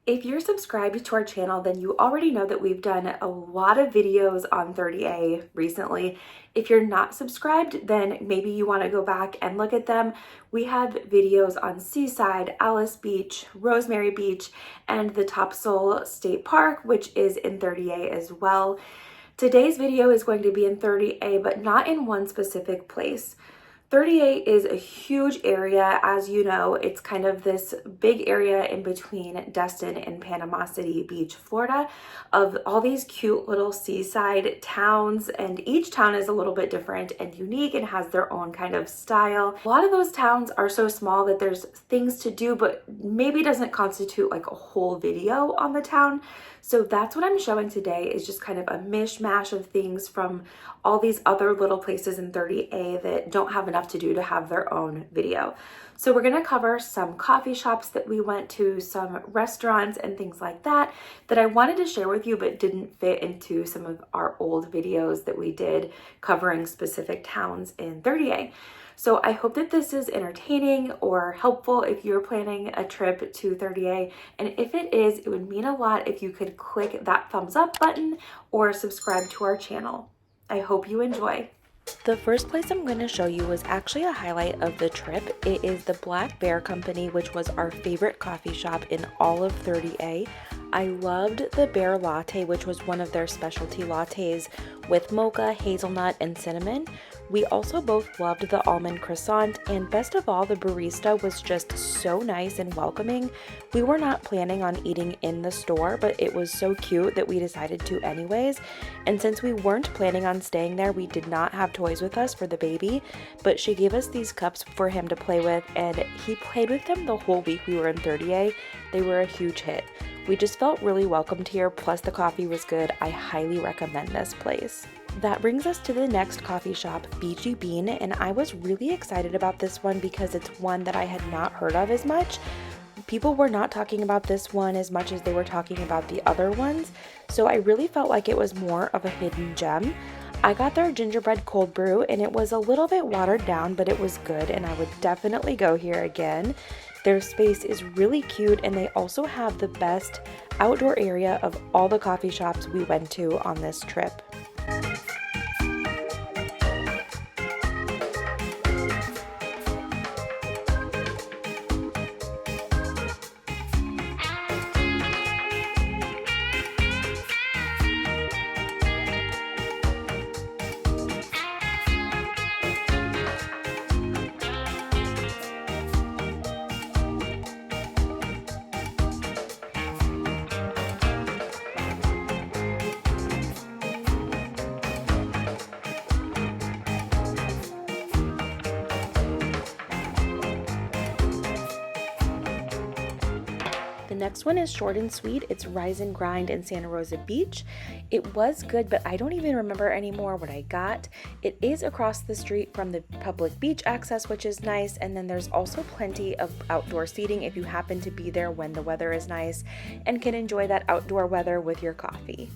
If you're subscribed to our channel, then you already know that we've done a lot of videos on 30A recently. If you're not subscribed, then maybe you want to go back and look at them. We have videos on Seaside, Alice Beach, Rosemary Beach, and the Topsail State Park, which is in 30A as well. Today's video is going to be in 30A, but not in one specific place. 30A is a huge area. As you know, it's kind of this big area in between Destin and Panama City Beach, Florida, of all these cute little seaside towns, and each town is a little bit different and unique and has their own kind of style. A lot of those towns are so small that there's things to do, but maybe doesn't constitute like a whole video on the town. So that's what I'm showing today, is just kind of a mishmash of things from all these other little places in 30A that don't have enough to do to have their own video. So we're gonna cover some coffee shops that we went to, some restaurants and things like that I wanted to share with you but didn't fit into some of our old videos that we did covering specific towns in 30A. So I hope that this is entertaining or helpful if you're planning a trip to 30A. And if it is, it would mean a lot if you could click that thumbs up button or subscribe to our channel. I hope you enjoy. The first place I'm going to show you was actually a highlight of the trip. It is the Black Bear Company, which was our favorite coffee shop in all of 30A. I loved the Bear Latte, which was one of their specialty lattes with mocha, hazelnut, and cinnamon. We also both loved the almond croissant, and best of all, the barista was just so nice and welcoming. We were not planning on eating in the store, but it was so cute that we decided to anyways. And since we weren't planning on staying there, we did not have toys with us for the baby, but she gave us these cups for him to play with, and he played with them the whole week we were in 30A. They were a huge hit. We just felt really welcomed here, plus the coffee was good. I highly recommend this place. That brings us to the next coffee shop, Beachy Bean, and I was really excited about this one because it's one that I had not heard of as much. People were not talking about this one as much as they were talking about the other ones, so I really felt like it was more of a hidden gem. I got their gingerbread cold brew, and it was a little bit watered down, but it was good, and I would definitely go here again. Their space is really cute, and they also have the best outdoor area of all the coffee shops we went to on this trip. The next one is short and sweet. It's Rise and Grind in Santa Rosa Beach. It was good, but I don't even remember anymore what I got. It is across the street from the public beach access, which is nice, and then there's also plenty of outdoor seating if you happen to be there when the weather is nice and can enjoy that outdoor weather with your coffee.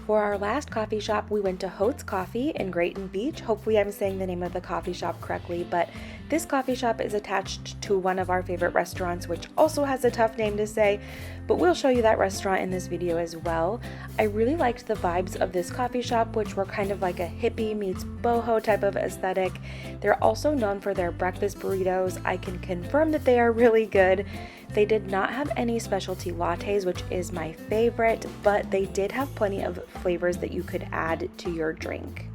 For our last coffee shop, we went to Hote's Coffee in Grayton Beach. Hopefully I'm saying the name of the coffee shop correctly, but this coffee shop is attached to one of our favorite restaurants, which also has a tough name to say, but we'll show you that restaurant in this video as well. I really liked the vibes of this coffee shop, which were kind of like a hippie meets boho type of aesthetic. They're also known for their breakfast burritos. I can confirm that they are really good. They did not have any specialty lattes, which is my favorite, but they did have plenty of flavors that you could add to your drink.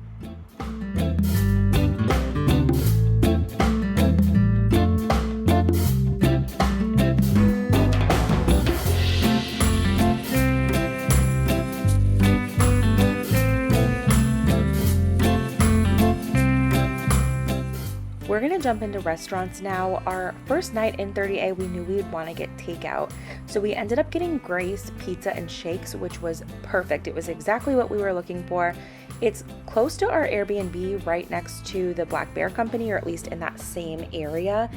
We're gonna jump into restaurants now. Our first night in 30A, we knew we would want to get takeout. So we ended up getting Grace Pizza and Shakes, which was perfect. It was exactly what we were looking for. It's close to our Airbnb, right next to the Black Bear Company, or at least in that same area.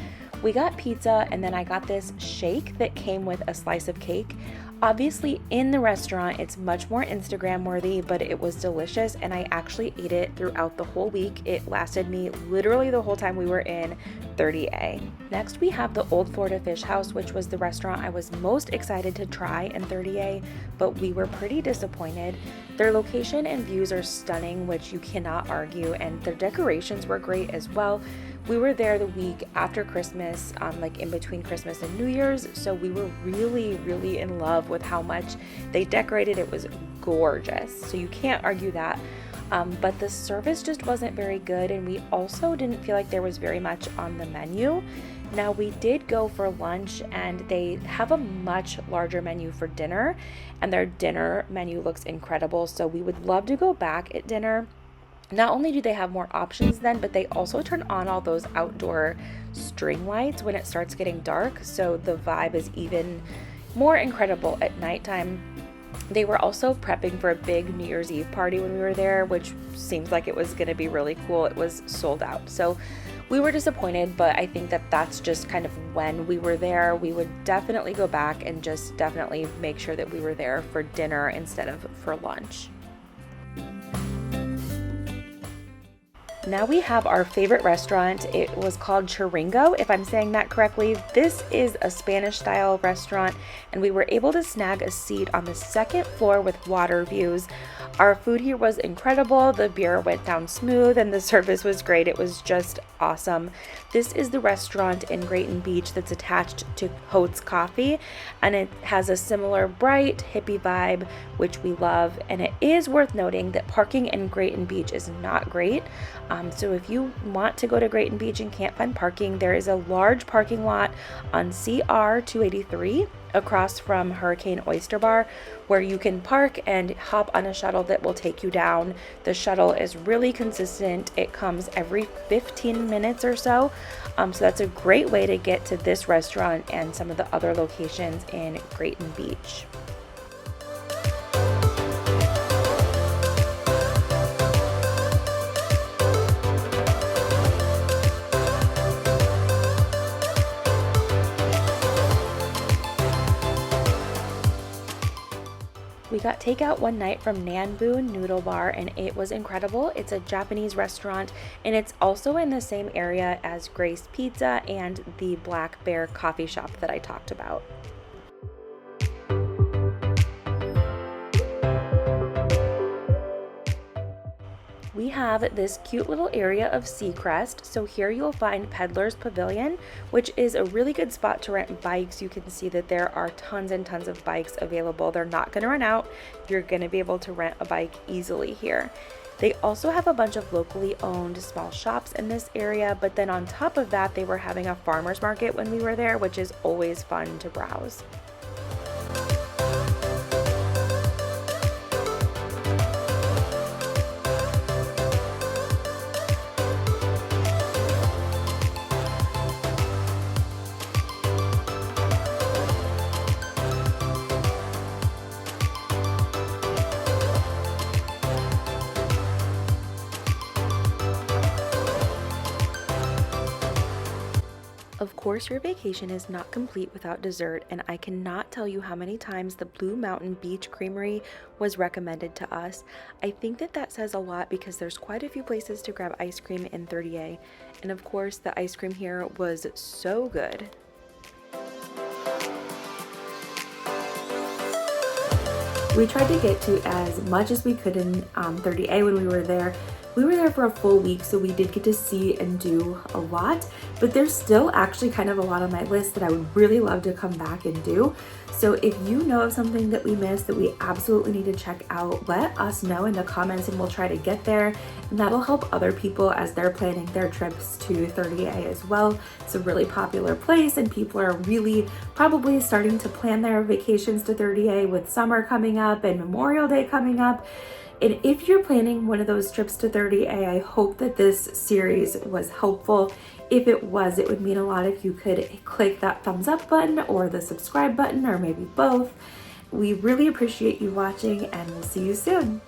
We got pizza, and then I got this shake that came with a slice of cake. Obviously, in the restaurant, it's much more Instagram worthy, but it was delicious, and I actually ate it throughout the whole week. It lasted me literally the whole time we were in 30A. Next, we have the Old Florida Fish House, which was the restaurant I was most excited to try in 30A, but we were pretty disappointed. Their location and views are stunning, which you cannot argue, and their decorations were great as well. We were there the week after Christmas, like in between Christmas and New Year's, so we were really in love with how much they decorated. It was gorgeous, so you can't argue that. But the service just wasn't very good, and we also didn't feel like there was very much on the menu. Now, we did go for lunch, and they have a much larger menu for dinner, and their dinner menu looks incredible, so we would love to go back at dinner. Not only do they have more options then, but they also turn on all those outdoor string lights when it starts getting dark, so the vibe is even more incredible at nighttime. They were also prepping for a big New Year's Eve party when we were there, which seems like it was going to be really cool. It was sold out, so we were disappointed, but I think that that's just kind of when we were there. We would definitely go back and just definitely make sure that we were there for dinner instead of for lunch. Now we have our favorite restaurant. It was called Chiringo, if I'm saying that correctly. This is a Spanish style restaurant, and we were able to snag a seat on the second floor with water views. Our food here was incredible. The beer went down smooth and the service was great. It was just awesome. This is the restaurant in Grayton Beach that's attached to Hote's Coffee, and it has a similar bright hippie vibe, which we love. And it is worth noting that parking in Grayton Beach is not great. So if you want to go to Grayton Beach and can't find parking, there is a large parking lot on CR 283 across from Hurricane Oyster Bar, where you can park and hop on a shuttle that will take you down. The shuttle is really consistent. It comes every 15 minutes or so. So that's a great way to get to this restaurant and some of the other locations in Grayton Beach. We got takeout one night from Nanbu Noodle Bar, and it was incredible. It's a Japanese restaurant, and it's also in the same area as Grace Pizza and the Black Bear coffee shop that I talked about. We have this cute little area of Seacrest. So here you'll find Peddler's Pavilion, which is a really good spot to rent bikes. You can see that there are tons and tons of bikes available. They're not going to run out. You're going to be able to rent a bike easily here. They also have a bunch of locally owned small shops in this area, but then on top of that, they were having a farmer's market when we were there, which is always fun to browse. Of course, your vacation is not complete without dessert, and I cannot tell you how many times the Blue Mountain Beach Creamery was recommended to us. I think that says a lot because there's quite a few places to grab ice cream in 30A, and of course, the ice cream here was so good. We tried to get to as much as we could in 30A when we were there. We were there for a full week, so we did get to see and do a lot, but there's still actually kind of a lot on my list that I would really love to come back and do. So if you know of something that we missed that we absolutely need to check out, let us know in the comments and we'll try to get there. And that'll help other people as they're planning their trips to 30A as well. It's a really popular place and people are really probably starting to plan their vacations to 30A with summer coming up and Memorial Day coming up. And if you're planning one of those trips to 30A, I hope that this series was helpful. If it was, it would mean a lot if you could click that thumbs up button or the subscribe button or maybe both. We really appreciate you watching and we'll see you soon.